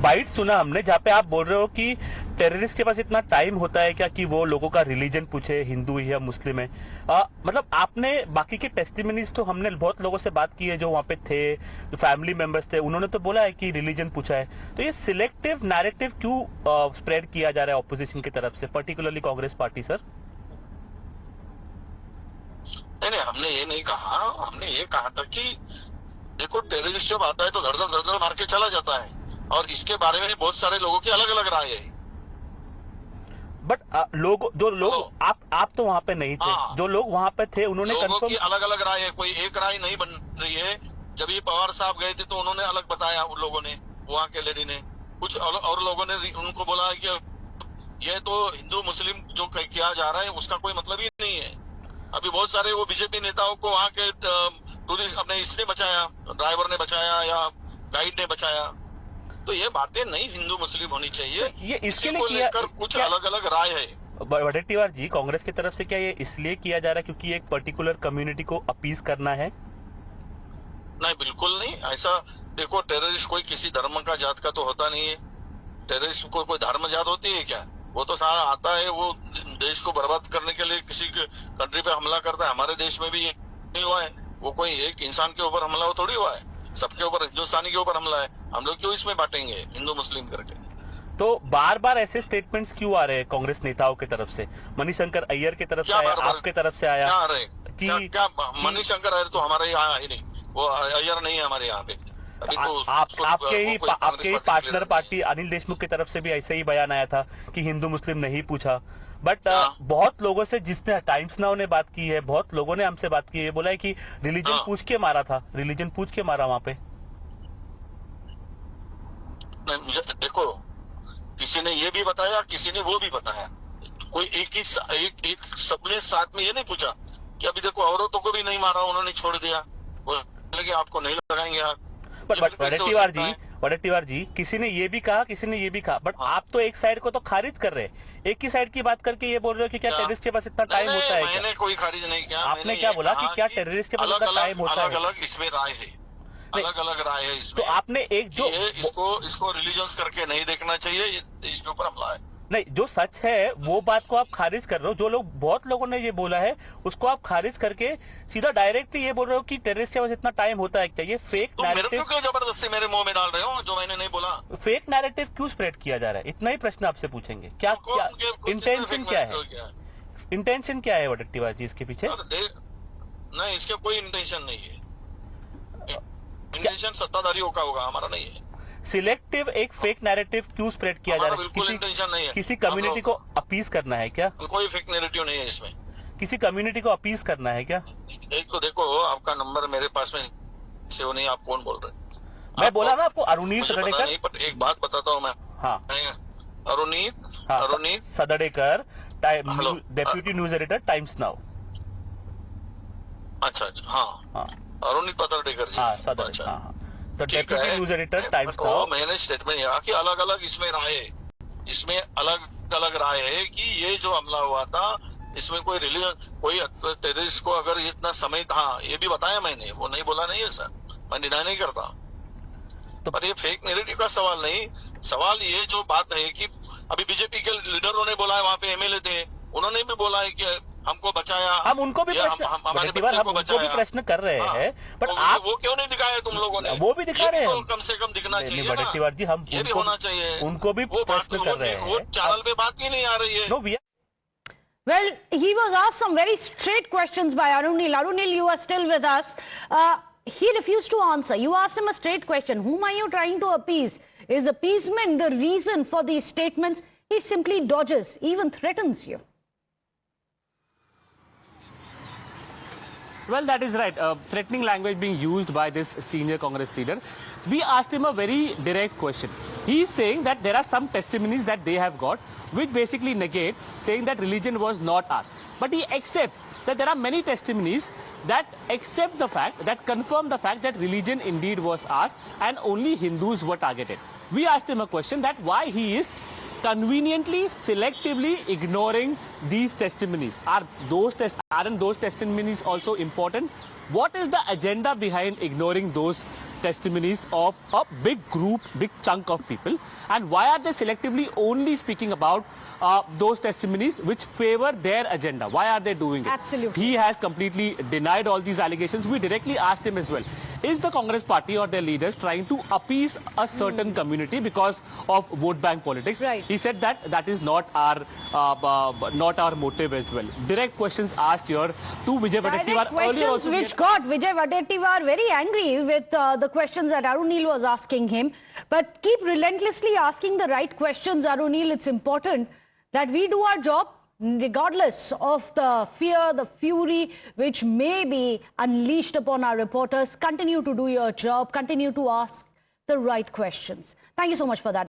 Bite सुना हमने जहाँ पे आप बोल रहे हो कि टेररिस्ट के पास इतना टाइम होता है क्या कि वो लोगों का रिलीजन पूछे, हिंदू है या मुस्लिम है। मतलब आपने बाकी के टेस्टिमनीज तो हमने बहुत लोगों से बात की है जो वहाँ पे थे, जो फैमिली मेंबर्स थे, उन्होंने तो बोला है कि रिलीजन पूछा है। तो ये सिलेक्टिव नैरेटिव क्यों स्प्रेड किया जा रहा है ऑपोजिशन की तरफ से, पर्टिकुलरली कांग्रेस पार्टी? सर नहीं, हमने ये नहीं कहा। हमने ये कहा था कि देखो, टेररिस्ट जब आता है तो धड़ धड़ मार के चला जाता है, और इसके बारे में बहुत सारे लोगों की अलग अलग राय है। बट लोग आप तो वहाँ पे नहीं थे। जो लोग वहाँ पे थे उन्होंने लोगों कंफर्म की अलग अलग राय है, कोई एक राय नहीं बन रही है। जब ये पवार साहब गए थे तो उन्होंने अलग बताया, उन लोगों ने, वहाँ के लेडी ने, कुछ और लोगों ने उनको बोला है कि ये तो हिंदू मुस्लिम जो किया जा रहा है उसका कोई मतलब ही नहीं है। अभी बहुत सारे वो बीजेपी नेताओं को वहाँ के टूरिस्ट अपने इसने बचाया, ड्राइवर ने बचाया या गाइड ने बचाया। तो ये बातें नहीं हिंदू मुस्लिम होनी चाहिए। तो ये इसके को लिए लेकर कुछ अलग अलग राय है। वडेट्टीवार जी, कांग्रेस की तरफ से क्या ये इसलिए किया जा रहा है क्योंकि एक पर्टिकुलर कम्युनिटी को अपीज करना है? नहीं, बिल्कुल नहीं। ऐसा देखो, टेररिस्ट कोई किसी धर्म का जात का तो होता नहीं है। टेररिस्ट को कोई धर्म जात होती है क्या? वो तो सारा आता है, वो देश को बर्बाद करने के लिए किसी कंट्री पे हमला करता है। हमारे देश में भी ये नहीं हुआ है। वो कोई एक इंसान के ऊपर हमला थोड़ी हुआ है, सबके ऊपर, हिंदुस्तानी के ऊपर हमला है। हम लोग क्यों इसमें बांटेंगे हिंदू मुस्लिम करके? तो बार बार ऐसे स्टेटमेंट्स क्यों आ रहे हैं कांग्रेस नेताओं की तरफ से? मनीशंकर अय्यर की तरफ से आया, आपके तरफ से आया? क्या आ रहे क्या मनीशंकर अय्यर तो हमारे यहाँ आए नहीं, वो अय्यर नहीं है हमारे यहाँ पे। अभी तो आपके ही पार्टनर पार्टी अनिल देशमुख की तरफ से भी ऐसे ही बयान आया था कि हिंदू मुस्लिम नहीं पूछा। बट बहुत लोगों से, जिसने टाइम्स नाउ ने बात की है, बहुत लोगों ने हमसे बात की है, बोला है कि रिलीजन पूछ के मारा था, रिलीजन पूछ के मारा वहां पे। नहीं, मुझे देखो, किसी ने ये भी बताया, किसी ने वो भी बताया। कोई एक सबने साथ में ये नहीं पूछा कि अभी देखो औरतों को भी नहीं मारा, उन्होंने छोड़ दिया, बोले कि आपको नहीं लगाएंगे आप। वडेट्टीवार जी, किसी ने ये भी कहा, किसी ने ये भी कहा, बट आप तो एक साइड को तो खारिज कर रहे हैं, एक ही साइड की बात करके ये बोल रहे हो कि क्या टेररिस्ट के पास इतना टाइम होता है? मैंने कोई खारिज नहीं किया। आपने क्या बोला कि क्या टेररिस्ट के पास इतना टाइम होता है? अलग अलग इसमें राय है, अलग अलग राय है इसमें। तो आपने एक जो इसको रिलीजन्स करके नहीं देखना चाहिए, इसके ऊपर हमला है। नहीं, जो सच है वो बात को आप खारिज कर रहे हो। जो लोग, बहुत लोगों ने ये बोला है, उसको आप खारिज करके सीधा डायरेक्ट ये बोल रहे हो कि टेररिस्ट के पास इतना टाइम होता है क्या? ये फेक नैरेटिव क्यों जबरदस्ती मेरे मुंह में डाल रहे हो जो मैंने नहीं बोला? फेक नैरेटिव क्यों स्प्रेड किया जा रहा है? इतना ही प्रश्न आपसे पूछेंगे। क्या इंटेंशन क्या है? इंटेंशन क्या है वडेट्टीवार जी इसके पीछे? नहीं, इसके कोई इंटेंशन नहीं है। इंटेंशन सत्ताधारियों का होगा, हमारा नहीं है। सिलेक्टिव एक फेक नैरेटिव क्यों स्प्रेड किया जा रहा है? बिल्कुल इंटेंशन नहीं है। किसी कम्युनिटी को अपीज करना है क्या? कोई फेक नैरेटिव नहीं है इसमें। किसी कम्युनिटी को अपीज करना है क्या? एक तो देखो, आपका नंबर मेरे पास में सेव नहीं, आप कौन बोल रहे हैं? मैं बोला ना आपको, अरुणीत सदड़ेकर। पर एक बात बताता हूँ मैं। हाँ, Aruneet Sadadekar, deputy news editor, Times Now. अच्छा, हाँ, अरुणीत सदड़ेकर जी। हाँ, सदड़ेकर, हाँ। तो deputy news editor, Times Now. मैंने स्टेटमेंट यहाँ की अलग अलग इसमें राय है, इसमें अलग अलग राय है कि ये जो हमला हुआ था इसमें कोई रिलीजन, कोई टेररिस्ट को अगर इतना समय था, ये भी बताया मैंने, वो नहीं बोला नहीं है सर, मैं डिनाई नहीं करता। तो पर ये फेक नैरेटिव का सवाल नहीं, सवाल ये जो बात है कि अभी बीजेपी के लीडरों ने बोला है, वहाँ पे एमएलए थे, उन्होंने भी बोला है कि हमको बचाया। हम उनको भी प्रश्न कर रहे हैं, बट आप वो क्यों नहीं दिखाया तुम लोगों ने? वो भी दिखा रहे हैं, कम से कम दिखना चाहिए। वडेट्टीवार जी, हम ये भी होना चाहिए, उनको भी प्रश्न कर रहे हैं। वो चैनल पे बात ही नहीं आ रही है। Well, he was asked some very straight questions by Arunil. Arunil, you are still with us. He refused to answer. You asked him a straight question. Whom are you trying to appease? Is appeasement the reason for these statements? He simply dodges, even threatens you. Well, that is right. Threatening language being used by this senior Congress leader. We asked him a very direct question. He is saying that there are some testimonies that they have got which basically negate, saying that religion was not asked. But he accepts that there are many testimonies that accept the fact, that confirm the fact that religion indeed was asked and only Hindus were targeted. We asked him a question that why he is conveniently, selectively ignoring these testimonies? Aren't those testimonies also important? What is the agenda behind ignoring those testimonies of a big group, big chunk of people? And why are they selectively only speaking about those testimonies which favor their agenda? Why are they doing it? Absolutely. He has completely denied all these allegations. We directly asked him as well. Is the Congress party or their leaders trying to appease a certain community because of vote bank politics? Right. He said that is not our motive as well. Direct questions asked here to Vijay Direct Wadettiwar. Earlier questions also we which had- got Vijay Wadettiwar very angry with the questions that Arun was asking him. But keep relentlessly asking the right questions, Arun. It's important that we do our job regardless of the fear, the fury which may be unleashed upon our reporters. Continue to do your job. Continue to ask the right questions. Thank you so much for that.